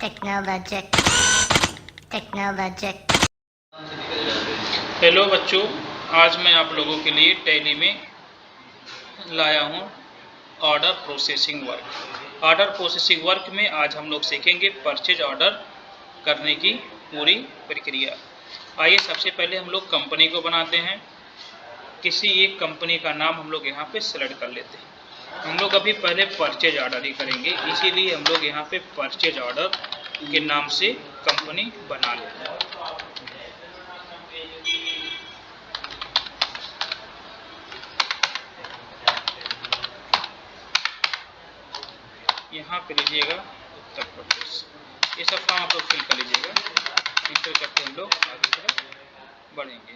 Technological. Hello बच्चों, आज मैं आप लोगों के लिए टैली में लाया हूँ order processing work. Order processing work में आज हम लोग सीखेंगे परचेज ऑर्डर करने की पूरी प्रक्रिया। आइए सबसे पहले हम लोग कंपनी को बनाते हैं। किसी एक कंपनी का नाम हम लोग यहाँ पे सेलेक्ट कर लेते हैं। हम लोग अभी पहले परचेज ऑर्डर ही करेंगे, इसीलिए हम लोग यहाँ पे परचेज ऑर्डर के नाम से कंपनी बना लेते हैं। यहाँ पे लीजिएगा उत्तर प्रदेश, ये सब फॉर्म आप लोग फिल कर लीजिएगा। इंटर करके हम लोग आगे की तरफ बढ़ेंगे।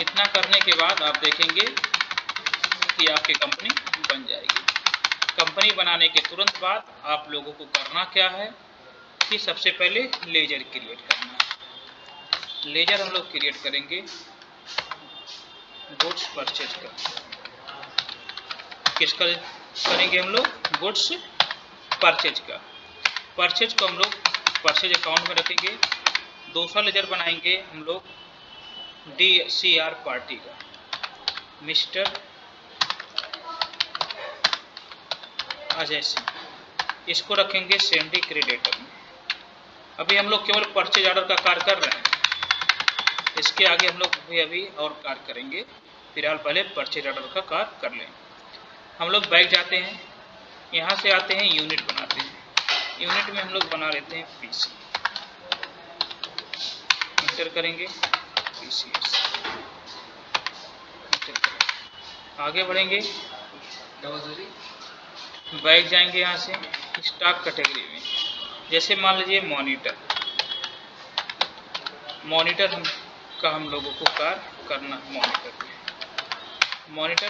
इतना करने के बाद आप देखेंगे कि आपकी कंपनी बन जाएगी। कंपनी बनाने के तुरंत बाद आप लोगों को करना क्या है कि सबसे पहले लेजर क्रिएट करना है। लेजर हम लोग क्रिएट करेंगे गुड्स परचेज का। किसका करेंगे हम लोग? गुड्स परचेज का। परचेज को हम लोग परचेज अकाउंट में रखेंगे। दूसरा लेजर बनाएंगे हम लोग DCR पार्टी का, मिस्टर अजय सिंह। इसको रखेंगे सेंडी क्रेडिटर में। अभी हम लोग केवल परचेज ऑर्डर का कार्य कर रहे हैं, इसके आगे हम लोग अभी और कार्य करेंगे। फिलहाल पहले परचेज ऑर्डर का कार्य कर लें। हम लोग बैक जाते हैं, यहाँ से आते हैं यूनिट बनाते हैं। यूनिट में हम लोग बना लेते हैं PC। इंटर करेंगे PCS, इंटर करेंगे। आगे बढ़ेंगे, बैक जाएंगे यहाँ से स्टॉक कैटेगरी में। जैसे मान लीजिए मॉनिटर का हम लोगों को कार्य करना है। मॉनिटर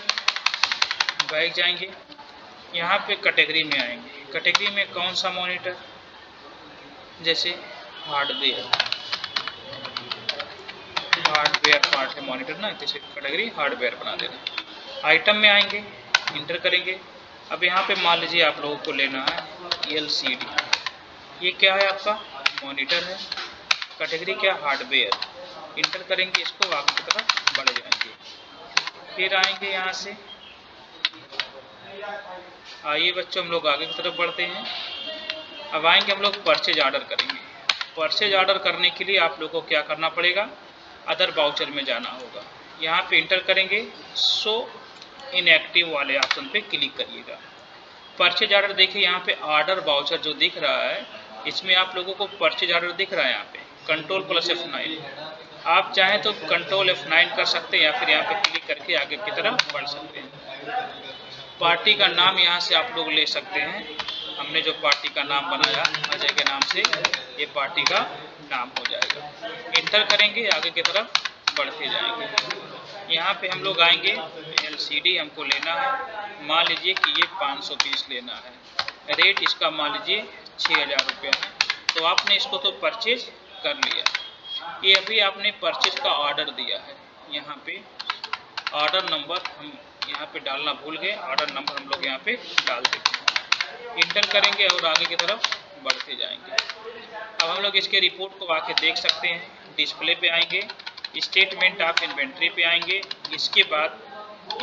बैक जाएंगे, यहाँ पे कैटेगरी में आएंगे। कैटेगरी में कौन सा मॉनिटर? जैसे हार्डवेयर पार्ट है मॉनिटर ना, जैसे कैटेगरी हार्डवेयर बना देना। आइटम में आएंगे, इंटर करेंगे। अब यहाँ पे मान लीजिए आप लोगों को लेना है LCD। ये क्या है? आपका मॉनिटर है। कैटेगरी क्या? हार्डवेयर। इंटर करेंगे, इसको आगे की तरफ बढ़ जाएंगे। फिर आएंगे यहाँ से, आइए बच्चों हम लोग आगे की तरफ बढ़ते हैं। अब आएंगे हम लोग परचेज ऑर्डर करेंगे। परचेज ऑर्डर करने के लिए आप लोग को क्या करना पड़ेगा? अदर वाउचर में जाना होगा। यहाँ पे इंटर करेंगे, शो इनएक्टिव वाले ऑप्शन पे क्लिक करिएगा। परचेज ऑर्डर देखिए, यहाँ पे ऑर्डर वाउचर जो दिख रहा है, इसमें आप लोगों को परचेज ऑर्डर दिख रहा है। यहाँ पे Ctrl+F9, आप चाहें तो Ctrl F9 कर सकते हैं, या फिर यहाँ पे क्लिक करके आगे की तरफ बढ़ सकते हैं। पार्टी का नाम यहाँ से आप लोग ले सकते हैं। हमने जो पार्टी का नाम बनाया अजय के नाम से, ये पार्टी का नाम हो जाएगा। इंटर करेंगे, आगे की तरफ बढ़ते जाएंगे। यहाँ पे हम लोग आएंगे, LCD हमको लेना है। मान लीजिए कि ये 500 पीस लेना है। रेट इसका मान लीजिए 6000 रुपये है। तो आपने इसको तो परचेज कर लिया। ये अभी आपने परचेज का ऑर्डर दिया है। यहाँ पे ऑर्डर नंबर हम यहाँ पे डालना भूल गए। ऑर्डर नंबर हम लोग यहाँ पे डाल देते हैं। इंटर करेंगे और आगे की तरफ बढ़ते जाएंगे। अब हम लोग इसके रिपोर्ट को आके देख सकते हैं। डिस्प्ले पे आएंगे, स्टेटमेंट ऑफ इन्वेंट्री पे आएंगे। इसके बाद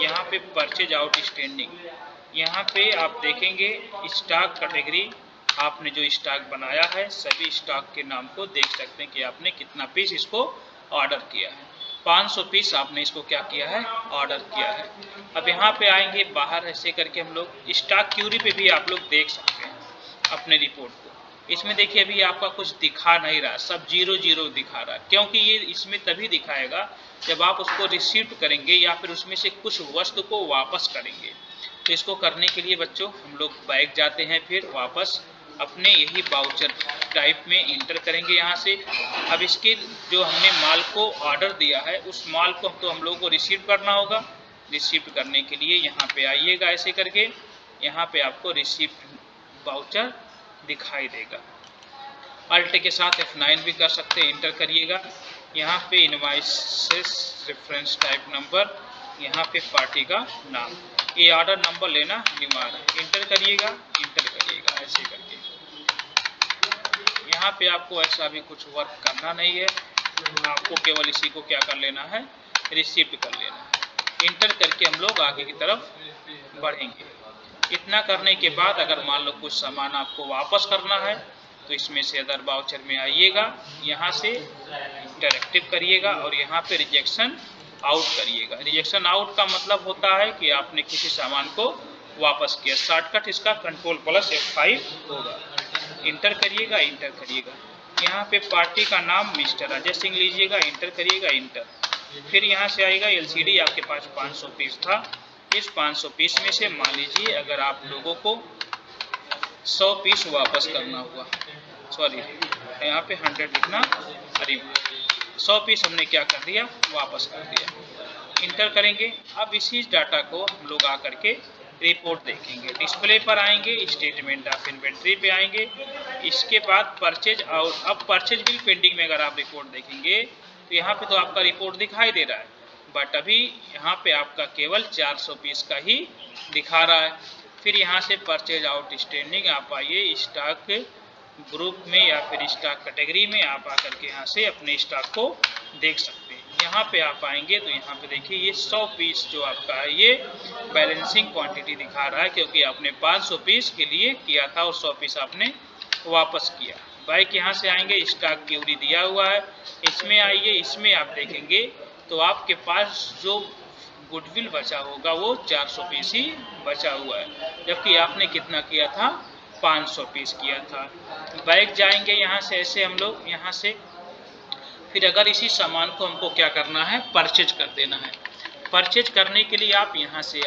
यहाँ पे परचेज आउटस्टैंडिंग, यहाँ पे आप देखेंगे स्टॉक कैटेगरी। आपने जो स्टॉक बनाया है, सभी स्टॉक के नाम को देख सकते हैं कि आपने कितना पीस इसको ऑर्डर किया है। 500 पीस आपने इसको क्या किया है? ऑर्डर किया है। अब यहाँ पे आएंगे बाहर, ऐसे करके हम लोग स्टॉक क्यूरी पे भी आप लोग देख सकते हैं अपने रिपोर्ट को। इसमें देखिए अभी आपका कुछ दिखा नहीं रहा, सब 0 दिखा रहा है, क्योंकि ये इसमें तभी दिखाएगा जब आप उसको रिसीव करेंगे या फिर उसमें से कुछ वस्तु को वापस करेंगे। तो इसको करने के लिए बच्चों हम लोग बैक जाते हैं, फिर वापस अपने यही वाउचर टाइप में इंटर करेंगे यहाँ से। अब इसके जो हमने माल को ऑर्डर दिया है, उस माल को तो हम लोगों को रिसीव करना होगा। रिसीव करने के लिए यहाँ पे आइएगा, ऐसे करके यहाँ पे आपको रिसीप्ट वाउचर दिखाई देगा। अल्ट के साथ F9 भी कर सकते हैं, इंटर करिएगा। यहाँ पे इनवॉइसेस रेफरेंस टाइप नंबर, यहाँ पे पार्टी का नाम, ये ऑर्डर नंबर लेना अनिवार्य है। इंटर करिएगा, इंटर करिएगा, ऐसे करके यहाँ पे आपको ऐसा भी कुछ वर्क करना नहीं है, आपको केवल इसी को क्या कर लेना है, रिसीव कर लेना है। इंटर करके हम लोग आगे की तरफ बढ़ेंगे। इतना करने के बाद अगर मान लो कुछ सामान आपको वापस करना है तो इसमें से अदर वाउचर में आइएगा, यहाँ से इंटरएक्टिव करिएगा और यहाँ पे रिजेक्शन आउट करिएगा। रिजेक्शन आउट का मतलब होता है कि आपने किसी सामान को वापस किया। शॉर्टकट इसका Ctrl+F5 होगा। इंटर करिएगा, इंटर करिएगा। यहाँ पे पार्टी का नाम मिस्टर अजय सिंह लीजिएगा, इंटर करिएगा, इंटर। फिर यहाँ से आएगा एलसीडी, आपके पास 500 पीस था। इस 500 पीस में से मान लीजिए अगर आप लोगों को 100 पीस वापस करना हुआ, सॉरी यहाँ पे 100 लिखना, अरे 100 पीस हमने क्या कर दिया, वापस कर दिया। इंटर करेंगे। अब इसी डाटा को हम लोग आकर के रिपोर्ट देखेंगे। डिस्प्ले पर आएंगे, स्टेटमेंट ऑफ इन्वेंट्री पे आएंगे। इसके बाद परचेज आउट। अब परचेज बिल पेंडिंग में अगर आप रिपोर्ट देखेंगे तो यहाँ पे तो आपका रिपोर्ट दिखाई दे रहा है, बट अभी यहाँ पे आपका केवल 400 पीस का ही दिखा रहा है। फिर यहाँ से परचेज आउटस्टैंडिंग आप आइए, स्टॉक ग्रुप में या फिर स्टॉक कैटेगरी में आप आकर के यहाँ से अपने स्टॉक को देख सकते हैं। यहाँ पे आप आएंगे तो यहाँ पे देखिए ये 100 पीस जो आपका है ये बैलेंसिंग क्वांटिटी दिखा रहा है, क्योंकि आपने 500 पीस के लिए किया था और 100 पीस आपने वापस किया। बाइक यहाँ से आएंगे, स्टॉक क्यूरी दिया हुआ है, इसमें आइए। इसमें आप देखेंगे तो आपके पास जो गुडविल बचा होगा वो 400 पीस ही बचा हुआ है, जबकि आपने कितना किया था, 500 पीस किया था। बैक जाएंगे यहाँ से, ऐसे हम लोग यहाँ से। फिर अगर इसी सामान को हमको क्या करना है, परचेज कर देना है। परचेज करने के लिए आप यहाँ से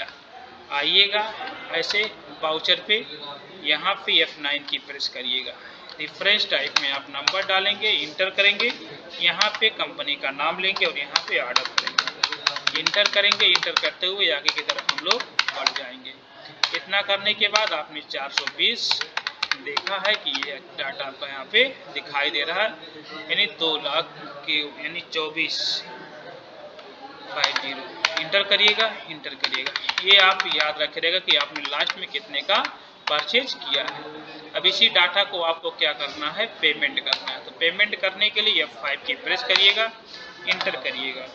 आइएगा, ऐसे वाउचर पे यहाँ पे F9 की प्रेस करिएगा। रेफरेंस टाइप में आप नंबर डालेंगे, इंटर करेंगे, यहाँ पे कंपनी का नाम लेंगे और यहाँ पे ऑर्डर करेंगे। इंटर करेंगे, इंटर करते हुए आगे की तरफ हम लोग बढ़ जाएंगे। इतना करने के बाद आपने 420 देखा है कि ये डाटा आपका यहाँ पे दिखाई दे रहा है, यानी 2 लाख के यानी 2450। इंटर करिएगा, इंटर करिएगा। ये आप याद रखिएगा कि आपने लास्ट में कितने का परचेज किया है। अब इसी डाटा को आपको क्या करना है, पेमेंट करना है। तो पेमेंट करने के लिए F5 की प्रेस करिएगा, इंटर करिएगा।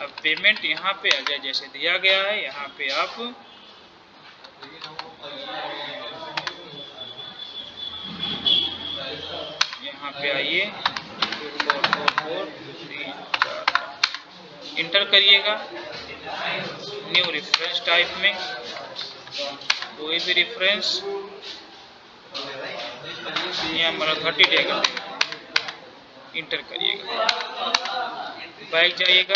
अब पेमेंट यहाँ पे अजय जैसे दिया गया है, यहाँ पे आप यहाँ पे आइए, 444344 इंटर करिएगा। न्यू रेफरेंस टाइप में कोई भी रेफरेंस, यहाँ हमारा 30 देगा, इंटर करिएगा। बैक जाइएगा,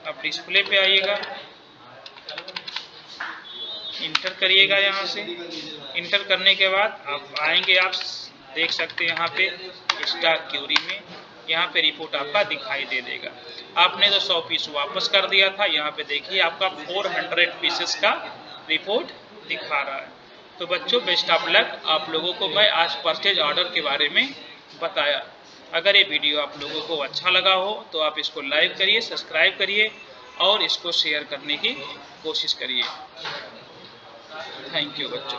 अब डिस्प्ले पे आइएगा, इंटर करिएगा। यहाँ से इंटर करने के बाद आप आएंगे, आप देख सकते हैं यहाँ पे स्टॉक क्यूरी में यहाँ पे रिपोर्ट आपका दिखाई दे देगा। आपने तो 100 पीस वापस कर दिया था, यहाँ पे देखिए आपका 400 पीसेस का रिपोर्ट दिखा रहा है। तो बच्चों बेस्ट ऑफ लक। आप लोगों को मैं आज परचेज ऑर्डर के बारे में बताया। अगर ये वीडियो आप लोगों को अच्छा लगा हो तो आप इसको लाइक करिए, सब्सक्राइब करिए और इसको शेयर करने की कोशिश करिए। थैंक यू बच्चों।